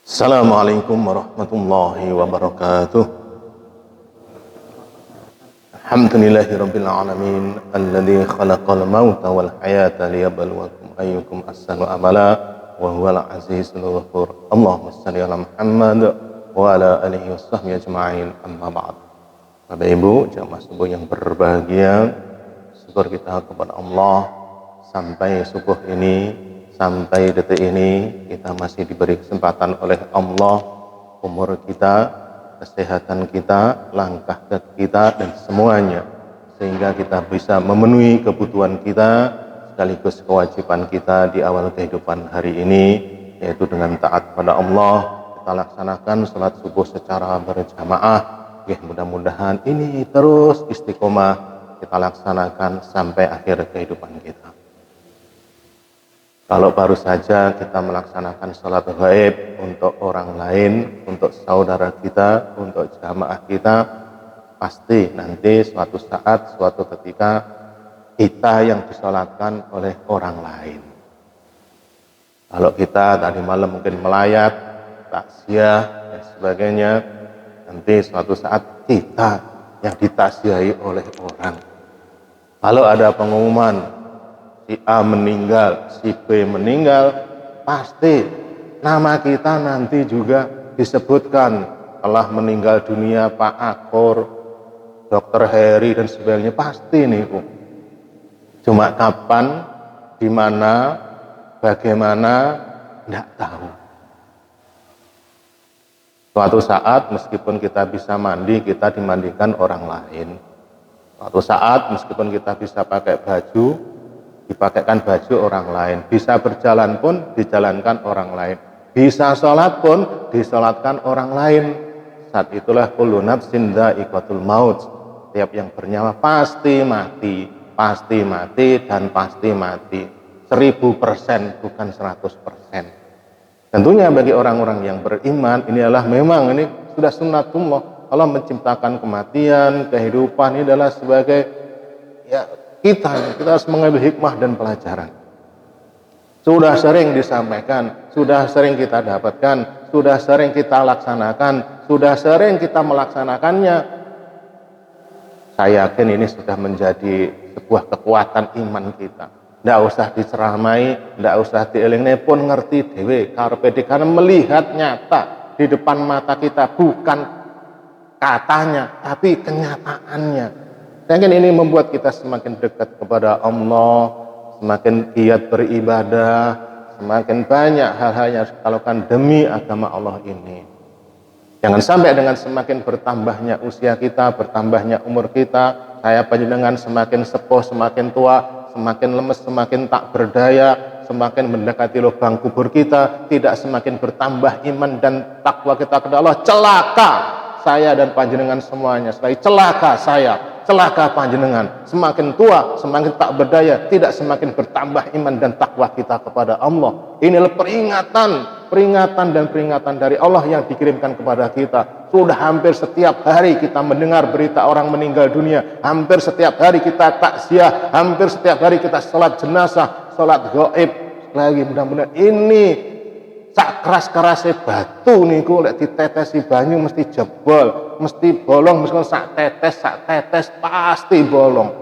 Assalamualaikum warahmatullahi wabarakatuh. Alhamdulillahirabbil alamin alladzi khalaqal mauta wal hayata liyabluwakum ayyukum ahsanu amala wa huwal azizul ghafur. Allahumma shalli ala Muhammad wa ala alihi washabbihi ajma'in. Amma ba'd. Bapak Ibu jamaah subuh yang berbahagia, syukur kita kepada Allah sampai subuh ini, sampai detik ini kita masih diberi kesempatan oleh Allah, umur kita, kesehatan kita, langkah kita dan semuanya, sehingga kita bisa memenuhi kebutuhan kita sekaligus kewajiban kita di awal kehidupan hari ini, yaitu dengan taat pada Allah. Kita laksanakan sholat subuh secara berjamaah. Mudah-mudahan ini terus istiqomah kita laksanakan sampai akhir kehidupan kita. Kalau baru saja kita melaksanakan sholat gaib untuk orang lain, untuk saudara kita, untuk jamaah kita, pasti nanti suatu saat, suatu ketika kita yang disolatkan oleh orang lain. Kalau kita tadi malam mungkin melayat, takziah dan sebagainya, nanti suatu saat kita yang ditakziahi oleh orang. Kalau ada pengumuman si A meninggal, si B meninggal, pasti nama kita nanti juga disebutkan, telah meninggal dunia Pak Akor, Dr. Heri dan sebagainya, pasti nih Bu. Cuma kapan, di mana, bagaimana, enggak tahu. Suatu saat meskipun kita bisa mandi, kita dimandikan orang lain. Suatu saat meskipun kita bisa pakai baju, dipakaikan baju orang lain, bisa berjalan pun dijalankan orang lain, bisa sholat pun disolatkan orang lain. Saat itulah kullu nafsin dha'iqatul maut, setiap yang bernyawa pasti mati, pasti mati dan pasti mati 1000%, bukan 100%. Tentunya bagi orang-orang yang beriman ini adalah memang ini sudah sunnatullah. Allah menciptakan kematian, kehidupan ini adalah sebagai kita harus mengambil hikmah dan pelajaran. Sudah sering disampaikan, sudah sering kita dapatkan, sudah sering kita laksanakan, sudah sering kita melaksanakannya. Saya yakin ini sudah menjadi sebuah kekuatan iman kita. Tidak usah diceramai, tidak usah dielingne pun ngerti dewe karepe karena melihat nyata di depan mata kita, bukan katanya tapi kenyataannya. Mungkin ini membuat kita semakin dekat kepada Allah, semakin giat beribadah, semakin banyak hal-hal yang harus kita lakukan demi agama Allah ini. Jangan sampai dengan semakin bertambahnya usia kita, bertambahnya umur kita, saya panjenengan semakin sepuh, semakin tua, semakin lemes, semakin tak berdaya, semakin mendekati lubang kubur kita, tidak semakin bertambah iman dan takwa kita kepada Allah. Celaka saya dan panjenengan semuanya, celaka saya, celaka panjenengan. Semakin tua, semakin tak berdaya, tidak semakin bertambah iman dan takwa kita kepada Allah. Inilah peringatan dan peringatan dari Allah yang dikirimkan kepada kita. Sudah hampir setiap hari kita mendengar berita orang meninggal dunia, hampir setiap hari kita takziah, hampir setiap hari kita sholat jenazah, sholat gaib. Lagi mudah-mudahan ini sak keras-kerasnya batu niku lek ditetesi banyu mesti jebol, mesti bolong, meskipun sak tetes pasti bolong.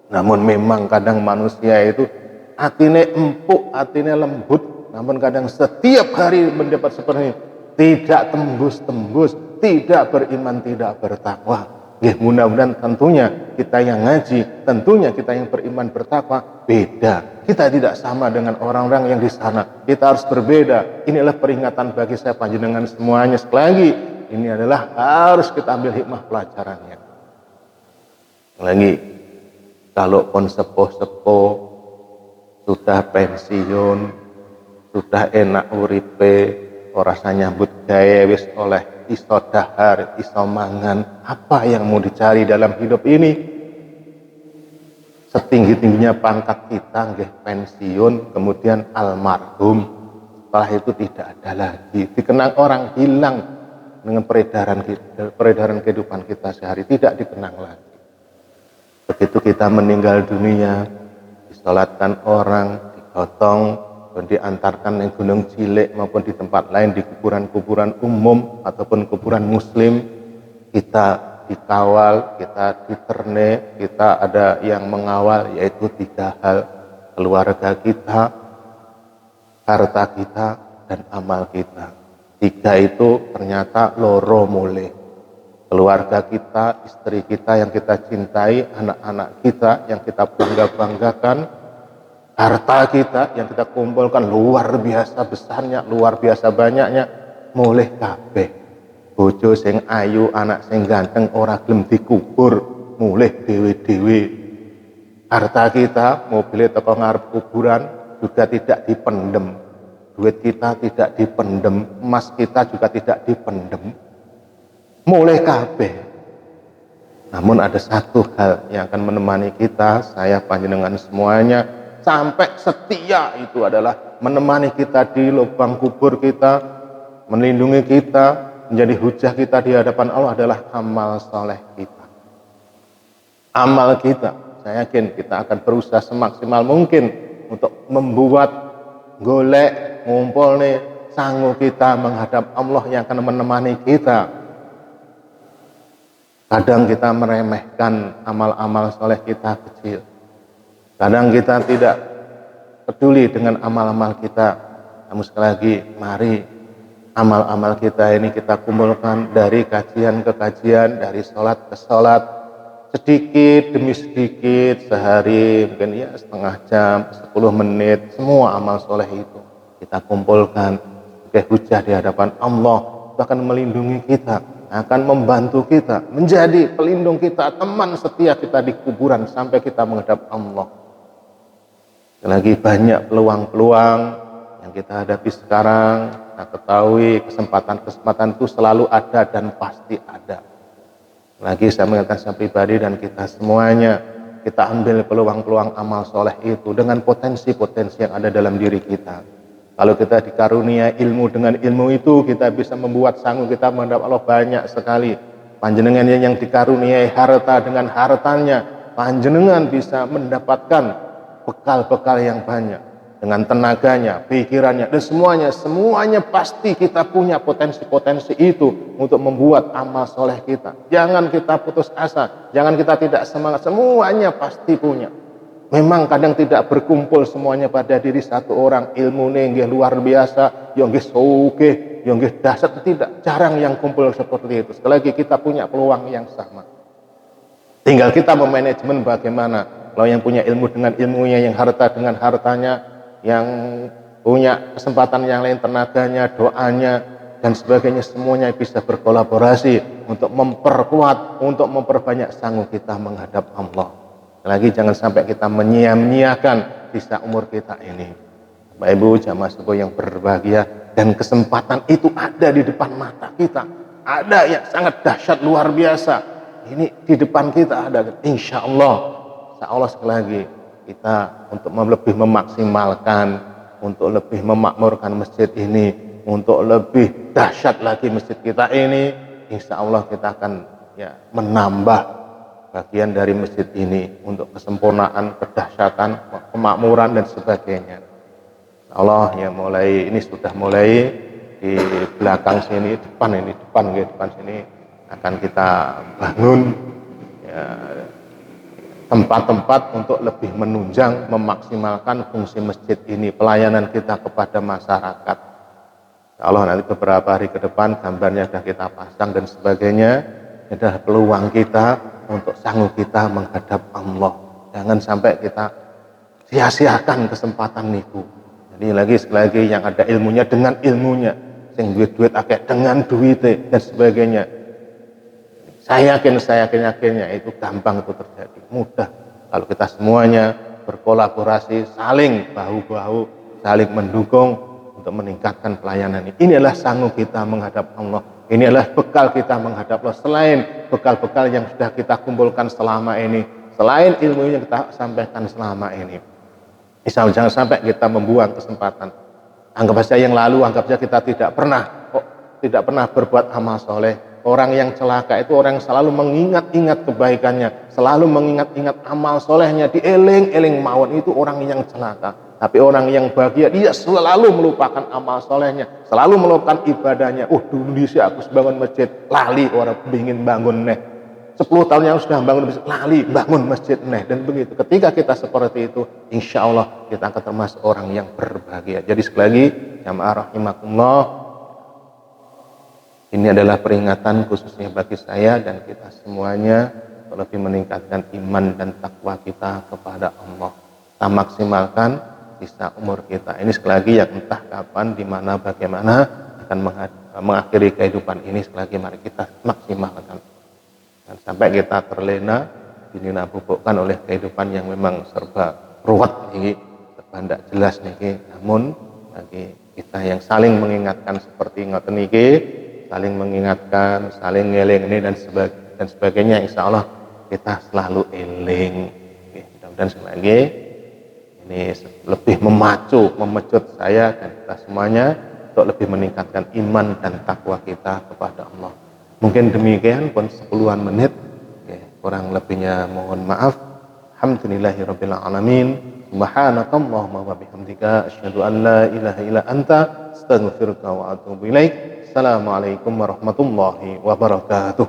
Namun memang kadang manusia itu atine empuk, atine lembut, namun kadang setiap hari mendapat seperti ini tidak tembus, tidak beriman, tidak bertakwa. Mudah-mudahan tentunya kita yang ngaji, tentunya kita yang beriman bertakwa beda. Kita tidak sama dengan orang-orang yang di sana. Kita harus berbeda. Inilah peringatan bagi saya panjenengan semuanya. Sekali lagi, ini adalah harus kita ambil hikmah pelajarannya. Lagi, kalau pun sepuh-sepuh sudah pensiun, sudah enak uripe, ora nyambut gawe wis oleh iso dahar, iso mangan, apa yang mau dicari dalam hidup ini? Setinggi-tingginya pangkat kita nggih pensiun, kemudian almarhum. Setelah itu tidak ada lagi, dikenang orang, hilang dengan peredaran kehidupan kita sehari, tidak dikenang lagi. Begitu kita meninggal dunia, disolatkan orang, digotong, dan diantarkan di gunung cilik maupun di tempat lain, di kuburan-kuburan umum ataupun kuburan muslim, kita dikawal, kita diterne, kita ada yang mengawal, yaitu 3 hal: keluarga kita, harta kita, dan amal kita. 3 itu ternyata loro mulih. Keluarga kita, istri kita yang kita cintai, anak-anak kita yang kita bangga-banggakan, harta kita yang kita kumpulkan luar biasa besarnya, luar biasa banyaknya, mulih kabeh. Bojo sing ayu, anak sing ganteng ora gelem dikubur, mulih dhewe-dhewe. Harta kita, mobil teko ngarep kuburan juga tidak dipendem. Duit kita tidak dipendem, emas kita juga tidak dipendem. Mulih kabeh. Namun ada satu hal yang akan menemani kita, saya panjenengan semuanya, sampai setia, itu adalah menemani kita di lubang kubur kita, melindungi kita, menjadi hujah kita di hadapan Allah adalah amal soleh kita. Amal kita, saya yakin kita akan berusaha semaksimal mungkin untuk membuat, golek, ngumpul nih sanggup kita menghadap Allah yang akan menemani kita. Kadang kita meremehkan amal-amal soleh kita kecil. Kadang kita tidak peduli dengan amal-amal kita. Namun sekali lagi, mari amal-amal kita ini kita kumpulkan dari kajian ke kajian, dari sholat ke sholat, sedikit demi sedikit, sehari mungkin ya setengah jam, 10 menit, semua amal soleh itu kita kumpulkan sebagai hujah di hadapan Allah. Itu akan melindungi kita, akan membantu kita, menjadi pelindung kita, teman setia kita di kuburan sampai kita menghadap Allah. Lagi banyak peluang-peluang yang kita hadapi sekarang. Kita ketahui kesempatan-kesempatan itu selalu ada dan pasti ada. Lagi saya mengatakan saya pribadi dan kita semuanya, kita ambil peluang-peluang amal soleh itu dengan potensi-potensi yang ada dalam diri kita. Kalau kita dikarunia ilmu, dengan ilmu itu kita bisa membuat sanggup kita menghadap Allah banyak sekali. Panjenengan yang dikaruniai harta, dengan hartanya panjenengan bisa mendapatkan bekal-bekal yang banyak, dengan tenaganya, pikirannya, dan semuanya pasti kita punya potensi-potensi itu untuk membuat amal soleh kita. Jangan kita putus asa, jangan kita tidak semangat, semuanya pasti punya. Memang kadang tidak berkumpul semuanya pada diri satu orang. Ilmu nggih luar biasa, yang nggih sugih, yang nggih dahsyat, tidak, jarang yang kumpul seperti itu. Sekali lagi kita punya peluang yang sama. Tinggal kita memanajemen bagaimana. Kalau yang punya ilmu dengan ilmunya, yang harta dengan hartanya, yang punya kesempatan yang lain tenaganya, doanya, dan sebagainya, semuanya bisa berkolaborasi untuk memperkuat, untuk memperbanyak sanggup kita menghadap Allah. Lagi jangan sampai kita menyia-nyiakan sisa umur kita ini. Bapak Ibu jamaah subuh yang berbahagia, dan kesempatan itu ada di depan mata kita, ada yang sangat dahsyat luar biasa. Ini di depan kita ada, insya Allah sekali lagi kita untuk lebih memaksimalkan, untuk lebih memakmurkan masjid ini, untuk lebih dahsyat lagi masjid kita ini, insya Allah kita akan menambah bagian dari masjid ini untuk kesempurnaan, kedahsyatan, kemakmuran dan sebagainya. Allah ya, mulai ini sudah mulai di belakang sini, depan sini akan kita bangun ya, tempat-tempat untuk lebih menunjang, memaksimalkan fungsi masjid ini, pelayanan kita kepada masyarakat. Allah nanti beberapa hari ke depan gambarnya sudah kita pasang dan sebagainya. Ini adalah peluang kita untuk sanggup kita menghadap Allah. Jangan sampai kita sia-siakan kesempatan itu. Jadi sekali lagi yang ada ilmunya dengan ilmunya, sing duit akeh dengan duitnya dan sebagainya. Saya yakinnya itu gampang itu terjadi, mudah kalau kita semuanya berkolaborasi, saling bahu-bahu, saling mendukung untuk meningkatkan pelayanan ini. Inilah sanggup kita menghadap Allah. Ini adalah bekal kita menghadap Allah, selain bekal-bekal yang sudah kita kumpulkan selama ini, selain ilmu yang kita sampaikan selama ini. Jangan sampai kita membuang kesempatan. Anggap saja yang lalu, anggap saja kita tidak pernah berbuat amal soleh. Orang yang celaka itu orang yang selalu mengingat-ingat kebaikannya, selalu mengingat-ingat amal solehnya, dieling-eling mawon, itu orang yang celaka. Tapi orang yang bahagia, dia selalu melupakan amal solehnya, selalu melupakan ibadahnya. Dulu sih aku bangun masjid, lali orang ingin bangun nih. 10 tahun yang sudah bangun masjid, lali bangun masjid nih. Dan begitu, ketika kita seperti itu, insya Allah kita akan termasuk orang yang berbahagia. Jadi sekali lagi, jamaah rahimakumullah, ini adalah peringatan khususnya bagi saya dan kita semuanya, lebih meningkatkan iman dan takwa kita kepada Allah. Kita maksimalkan sisa umur kita ini, sekali lagi yang entah kapan, di mana, bagaimana akan mengakhiri kehidupan ini. Sekali lagi mari kita maksimalkan, dan sampai kita terlena dinabubukkan oleh kehidupan yang memang serba ruwet nih, serba tidak jelas nih. Namun bagi kita yang saling mengingatkan seperti ngoten niki, saling mengingatkan, saling ngeling ini dan sebagainya, insya Allah kita selalu eling. Mudah-mudahan sebagai ini lebih memecut saya dan kita semuanya untuk lebih meningkatkan iman dan takwa kita kepada Allah. Mungkin demikian pun 10-an menit, kurang lebihnya mohon maaf. Alhamdulillahirabbil alamin. Subhanakallahumma wa bihamdika asyhadu an la ilaha illa anta astaghfiruka wa atubu ilaik. Assalamualaikum warahmatullahi wabarakatuh.